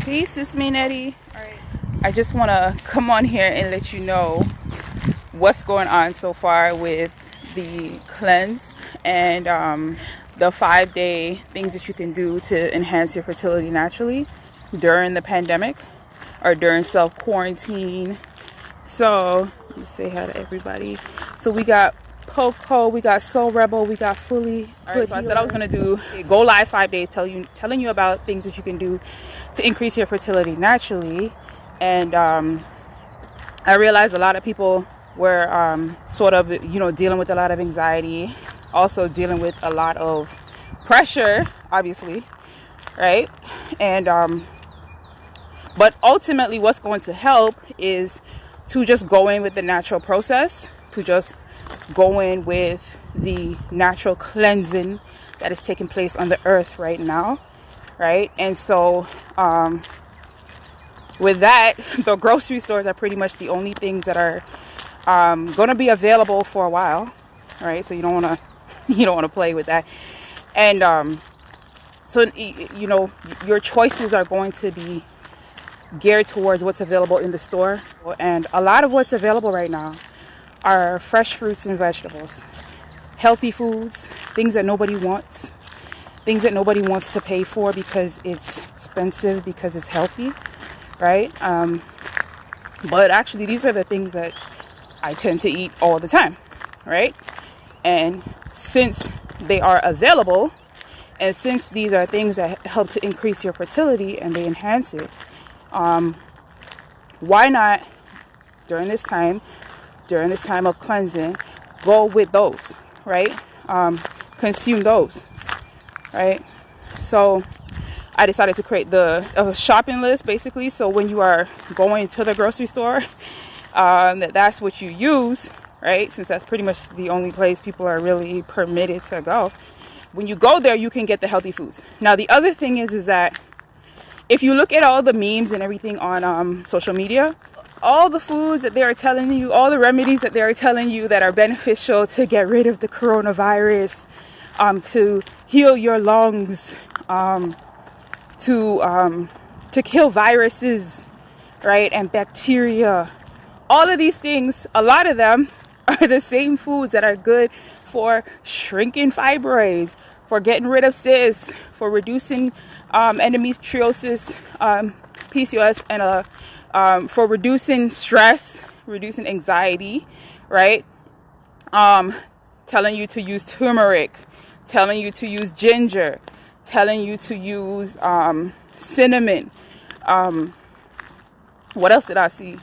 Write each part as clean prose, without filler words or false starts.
Peace, it's me, Nettie. Alright. I just want to come on here and let you know what's going on so far with the cleanse and the 5-day things that you can do to enhance your fertility naturally during the pandemic or during self-quarantine. So, let me say hi to everybody. So we got Poco, we got Soul Rebel, we got Fully. Alright, so I said I was going to do go live 5 days telling you about things that you can do to increase your fertility naturally. And I realized a lot of people were sort of, dealing with a lot of anxiety, also dealing with a lot of pressure, obviously, right? And but ultimately what's going to help is to just go in with the natural process, to just go in with the natural cleansing that is taking place on the earth right now, right? And so with that, the grocery stores are pretty much the only things that are going to be available for a while, right? So you don't want to play with that. And so your choices are going to be geared towards what's available in the store, and a lot of what's available right now are fresh fruits and vegetables, healthy foods, things that nobody wants to pay for because it's expensive, because it's healthy, right? But actually these are the things that I tend to eat all the time, right? And since they are available, and since these are things that help to increase your fertility and they enhance it, why not during this time of cleansing, go with those, right? Consume those, right? So I decided to create a shopping list, basically. So when you are going to the grocery store, that's what you use, right? Since that's pretty much the only place people are really permitted to go. When you go there, you can get the healthy foods. Now, the other thing is that if you look at all the memes and everything on social media, all the foods that they are telling you, all the remedies that they are telling you that are beneficial to get rid of the coronavirus, to heal your lungs, to kill viruses, right, and bacteria. All of these things, a lot of them are the same foods that are good for shrinking fibroids, for getting rid of cysts, for reducing endometriosis, PCOS, and for reducing stress, reducing anxiety, right? Telling you to use turmeric, telling you to use ginger, telling you to use cinnamon. What else did I see?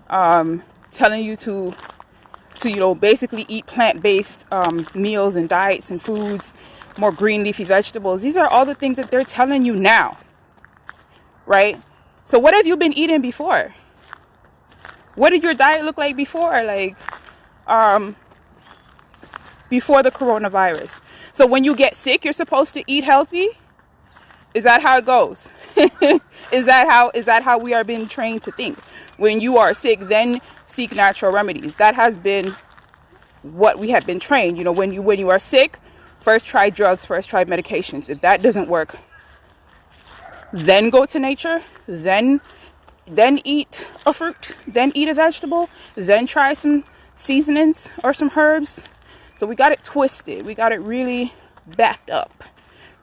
Telling you to basically eat plant-based meals and diets and foods, more green leafy vegetables. These are all the things that they're telling you now, right? So what have you been eating before? What did your diet look like before? Before the coronavirus. So when you get sick, you're supposed to eat healthy? Is that how it goes? Is that how we are being trained to think? When you are sick, then seek natural remedies. That has been what we have been trained. When you are sick, first try drugs, first try medications. If that doesn't work, then go to nature, then eat a fruit, then eat a vegetable, then try some seasonings or some herbs. So we got it twisted. We got it really backed up,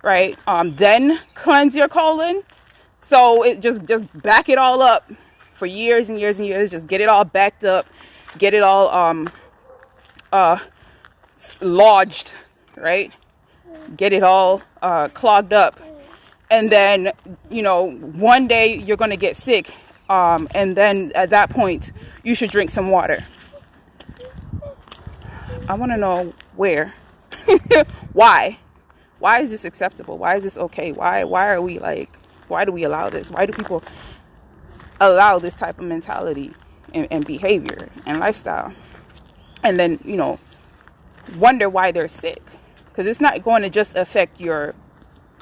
right? Then cleanse your colon. So it just back it all up for years and years and years. Just get it all backed up, get it all lodged, right? Get it all clogged up. And then, one day you're going to get sick. And then at that point, you should drink some water. I want to know where. Why? Why is this acceptable? Why is this okay? Why are we why do we allow this? Why do people allow this type of mentality and behavior and lifestyle? And then, wonder why they're sick. Because it's not going to just affect your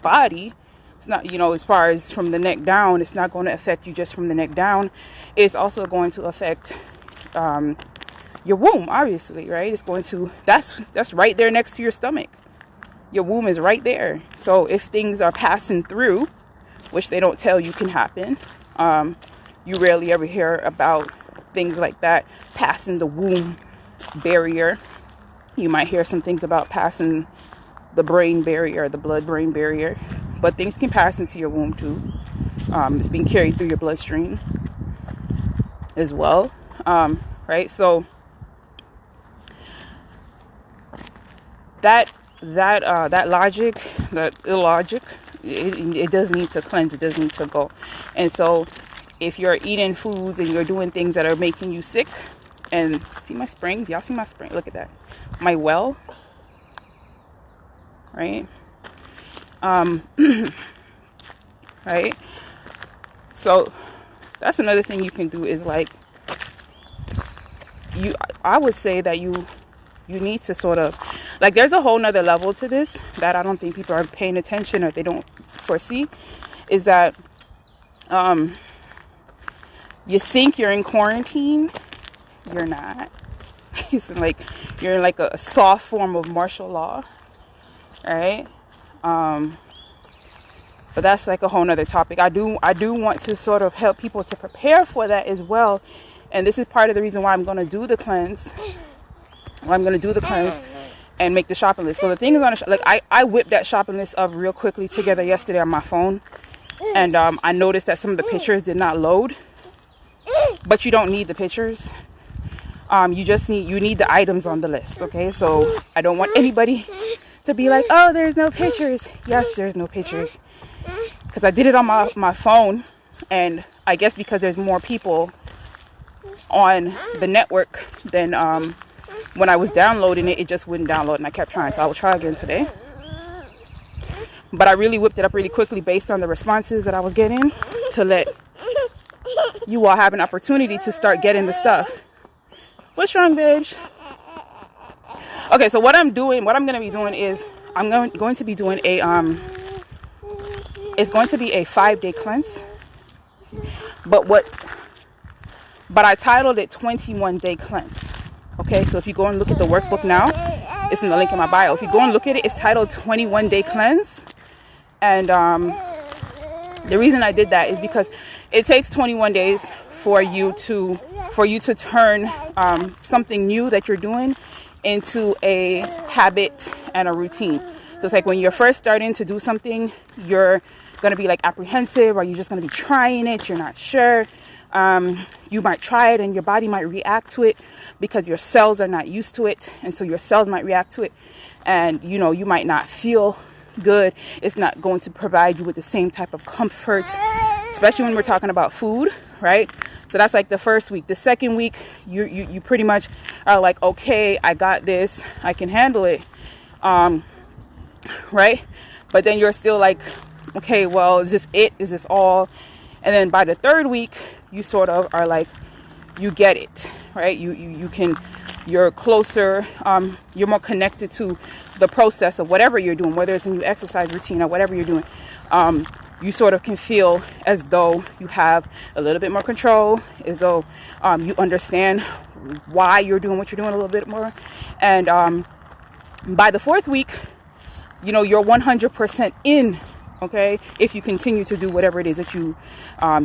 body. It's not, as far as from the neck down, it's not going to affect you just from the neck down. It's also going to affect your womb, obviously, right? It's going to, that's right there next to your stomach. Your womb is right there. So if things are passing through, which they don't tell you can happen. You rarely ever hear about things like that passing the womb barrier. You might hear some things about passing the brain barrier, the blood-brain barrier, but things can pass into your womb too. It's being carried through your bloodstream as well, right? So that logic, that illogic, it does need to cleanse. It does need to go. And so if you're eating foods and you're doing things that are making you sick, and see my spring, y'all see my spring, look at that, my well, right? Right? So that's another thing you can do is like, I would say that you need to sort of, like, there's a whole nother level to this that I don't think people are paying attention or they don't foresee, is that you think you're in quarantine, you're not. It's like you're in like a soft form of martial law, right? But that's like a whole nother topic. I do want to sort of help people to prepare for that as well. And this is part of the reason why I'm going to do the cleanse. And make the shopping list. So the thing is, I whipped that shopping list up real quickly together yesterday on my phone. And I noticed that some of the pictures did not load. But you don't need the pictures. You need the items on the list, okay? So I don't want anybody to be like, oh, there's no pictures. Yes, there's no pictures. Because I did it on my phone, and I guess because there's more people on the network than when I was downloading it, it just wouldn't download, and I kept trying. So I will try again today. But I really whipped it up really quickly based on the responses that I was getting to let you all have an opportunity to start getting the stuff. What's wrong, babes? Okay, so what I'm going to be doing is I'm going to be doing it's going to be a 5-day cleanse. But I titled it 21-day cleanse. Okay, so if you go and look at the workbook now, it's in the link in my bio. If you go and look at it, it's titled 21-day cleanse. And the reason I did that is because it takes 21 days for you to turn something new that you're doing into a habit and a routine. So it's like when you're first starting to do something, you're going to be like apprehensive, or you're just going to be trying it, you're not sure. You might try it and your body might react to it because your cells are not used to it, and so your cells might react to it, and you might not feel good. It's not going to provide you with the same type of comfort, especially when we're talking about food, right? So that's like the first week. The second week, you pretty much are like, okay, I got this, I can handle it, right? But then you're still like, okay, well, is this it? Is this all? And then by the third week, you sort of are like, you get it, right? You're closer, you're more connected to the process of whatever you're doing, whether it's a new exercise routine or whatever you're doing. You sort of can feel as though you have a little bit more control, as though you understand why you're doing what you're doing a little bit more. And by the fourth week, you're 100% in. Okay, if you continue to do whatever it is that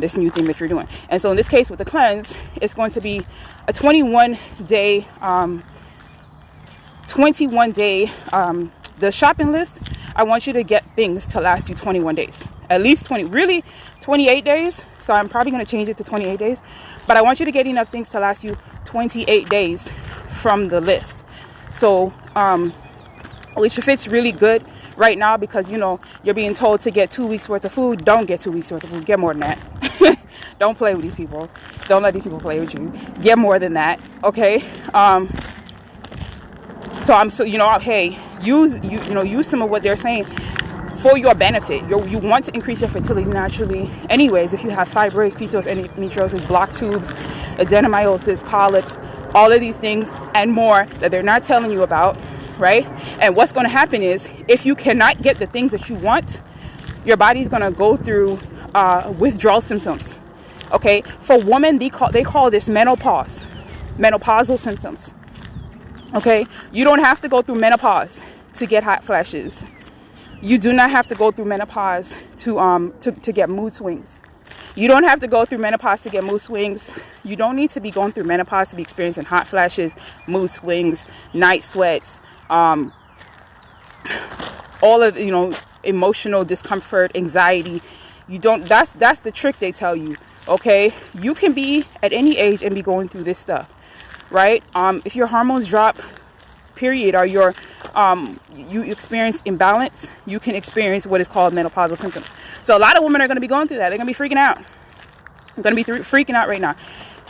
this new thing that you're doing. And so in this case with the cleanse, it's going to be a 21 day, the shopping list. I want you to get things to last you 21 days, at least 28 days. So I'm probably going to change it to 28 days, but I want you to get enough things to last you 28 days from the list. So, which fits really good right now because, you're being told to get 2 weeks worth of food. Don't get 2 weeks worth of food. Get more than that. Don't play with these people. Don't let these people play with you. Get more than that. Okay. Hey, use some of what they're saying for your benefit. You want to increase your fertility naturally. Anyways, if you have fibroids, PCOS, endometriosis, blocked tubes, adenomyosis, polyps, all of these things and more that they're not telling you about. Right? And what's going to happen is if you cannot get the things that you want, your body's going to go through withdrawal symptoms. Okay? For women, they call this menopause. Menopausal symptoms. Okay? You don't have to go through menopause to get hot flashes. You do not have to go through menopause to get mood swings. You don't have to go through menopause to get mood swings. You don't need to be going through menopause to be experiencing hot flashes, mood swings, night sweats, all of, emotional discomfort, anxiety. You don't, that's the trick they tell you. Okay. You can be at any age and be going through this stuff, right? If your hormones drop, period, or you experience imbalance, you can experience what is called menopausal symptoms. So a lot of women are going to be going through that. They're going to be freaking out. I'm going to be freaking out right now.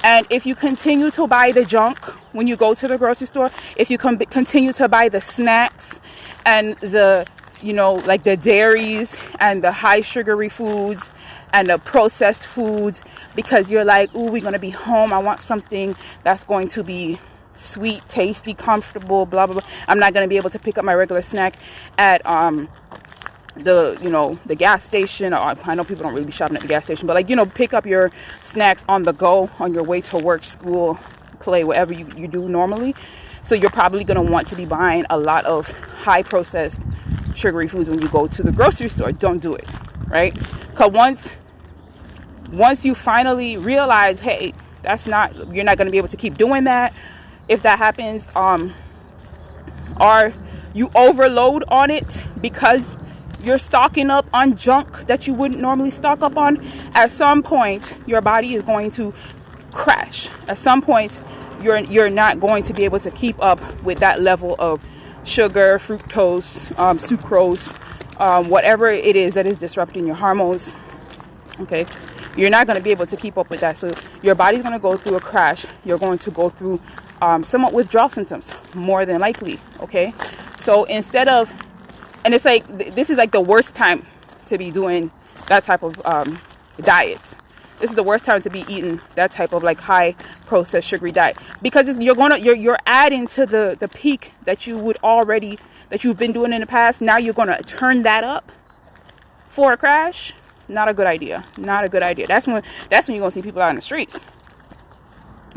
And if you continue to buy the junk when you go to the grocery store, if you continue to buy the snacks and the, like the dairies and the high sugary foods and the processed foods, because you're like, ooh, we're going to be home, I want something that's going to be sweet, tasty, comfortable, blah, blah, blah. I'm not going to be able to pick up my regular snack at the gas station. Or I know people don't really be shopping at the gas station, but pick up your snacks on the go on your way to work, school, play, whatever you do normally. So you're probably going to want to be buying a lot of high processed sugary foods when you go to the grocery store. Don't do it, right? Because once you finally realize, hey, you're not going to be able to keep doing that. If that happens, or you overload on it because you're stocking up on junk that you wouldn't normally stock up on, at some point your body is going to crash. At some point you're not going to be able to keep up with that level of sugar, fructose, sucrose, whatever it is that is disrupting your hormones. Okay, you're not going to be able to keep up with that. So your body's going to go through a crash. You're going to go through somewhat withdrawal symptoms, more than likely. Okay, so instead of, and it's like, this is like the worst time to be doing that type of diet. This is the worst time to be eating that type of like high processed sugary diet, because you're adding to the peak that you've been doing in the past. Now you're going to turn that up for a crash. Not a good idea. Not a good idea. That's when you're going to see people out in the streets.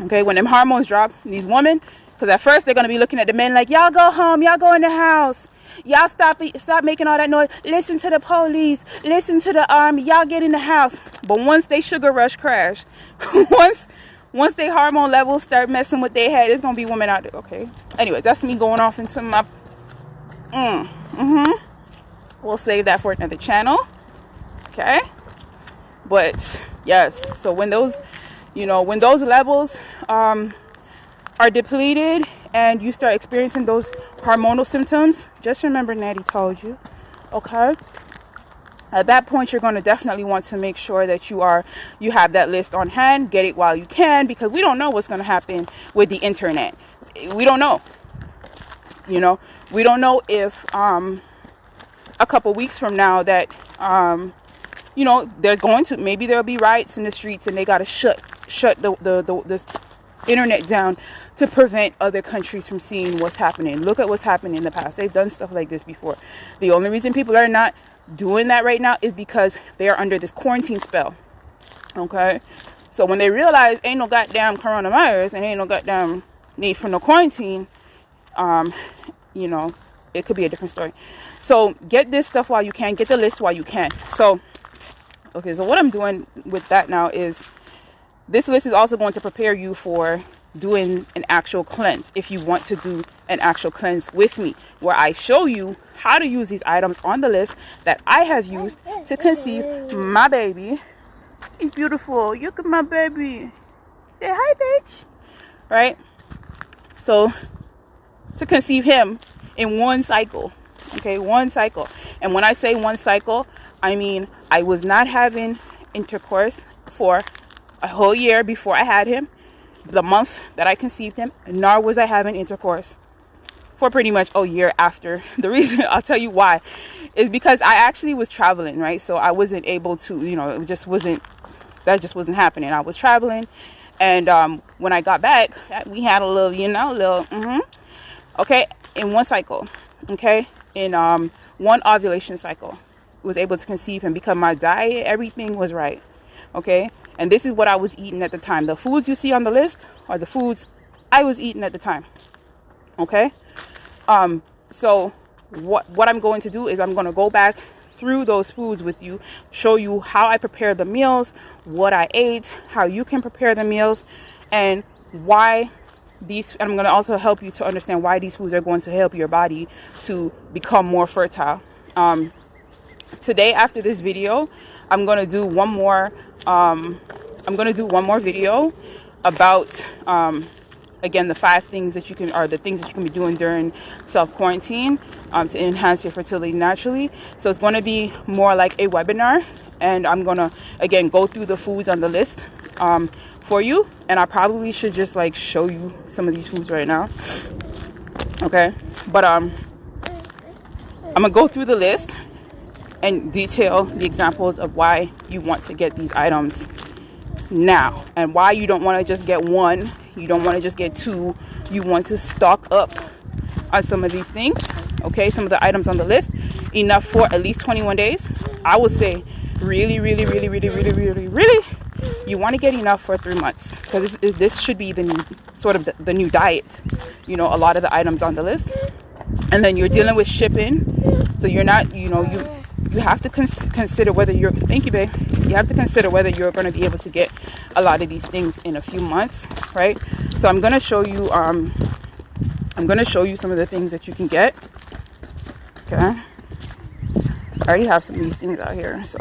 Okay, when them hormones drop, these women, because at first they're going to be looking at the men like, y'all go home, y'all go in the house, y'all stop making all that noise, listen to the police, listen to the army, y'all get in the house. But once they sugar rush crash, once they hormone levels start messing with their head, there's going to be women out there. Okay, anyway, that's me going off into my we'll save that for another channel. Okay, but yes, so when those levels are depleted and you start experiencing those hormonal symptoms, just remember Natty told you. Okay, at that point you're going to definitely want to make sure that you have that list on hand. Get it while you can, because we don't know what's going to happen with the internet. We don't know. We don't know if a couple weeks from now that maybe there'll be riots in the streets and they got to shut the internet down to prevent other countries from seeing what's happening. Look at what's happened in the past. They've done stuff like this before. The only reason people are not doing that right now is because they are under this quarantine spell. Okay, so when they realize ain't no goddamn coronavirus and ain't no goddamn need for no quarantine, it could be a different story. So get this stuff while you can. Get the list while you can. So what I'm doing with that now is, this list is also going to prepare you for doing an actual cleanse. If you want to do an actual cleanse with me, where I show you how to use these items on the list that I have used to conceive my baby. He's beautiful. Look at my baby. Say hi, bitch. Right? So, to conceive him in one cycle. Okay, one cycle. And when I say one cycle, I mean I was not having intercourse for a whole year before I had him, the month that I conceived him, nor was I having intercourse for pretty much a year after. The reason, I'll tell you why, is because I actually was traveling, right? So I wasn't able to, that just wasn't happening. I was traveling, and when I got back, we had a little, okay, in one cycle, okay, in one ovulation cycle, was able to conceive him because my diet, everything was right, okay? And this is what I was eating at the time. The foods you see on the list are the foods I was eating at the time, okay? So what I'm going to do is I'm going to go back through those foods with you, show you how I prepare the meals, what I ate, how you can prepare the meals, and why these. I'm going to also help you to understand why these foods are going to help your body to become more fertile. Today, after this video, I'm going to do one more. I'm going to do one more video about again, the 5 things that you can, are the things that you can be doing during self-quarantine to enhance your fertility naturally. So it's going to be more like a webinar, and I'm going to, again, go through the foods on the list for you. And I probably should just like show you some of these foods right now. Okay. But I'm going to go through the list and detail the examples of why you want to get these items now, and why you don't want to just get one, you don't want to just get 2, you want to stock up on some of these things. Okay, some of the items on the list, enough for at least 21 days. I would say really, you want to get enough for 3 months, because this should be the new sort of the new diet, you know, a lot of the items on the list. And then you're dealing with shipping, so you're not, you know, you have to consider whether you're, thank you, babe, you have to consider whether you're going to be able to get a lot of these things in a few months, right? So I'm going to show you some of the things that you can get. Okay, I already have some of these things out here. So,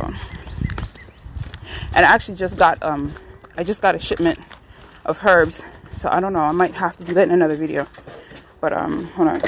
and I actually just got a shipment of herbs, so I don't know, I might have to do that in another video. But hold on.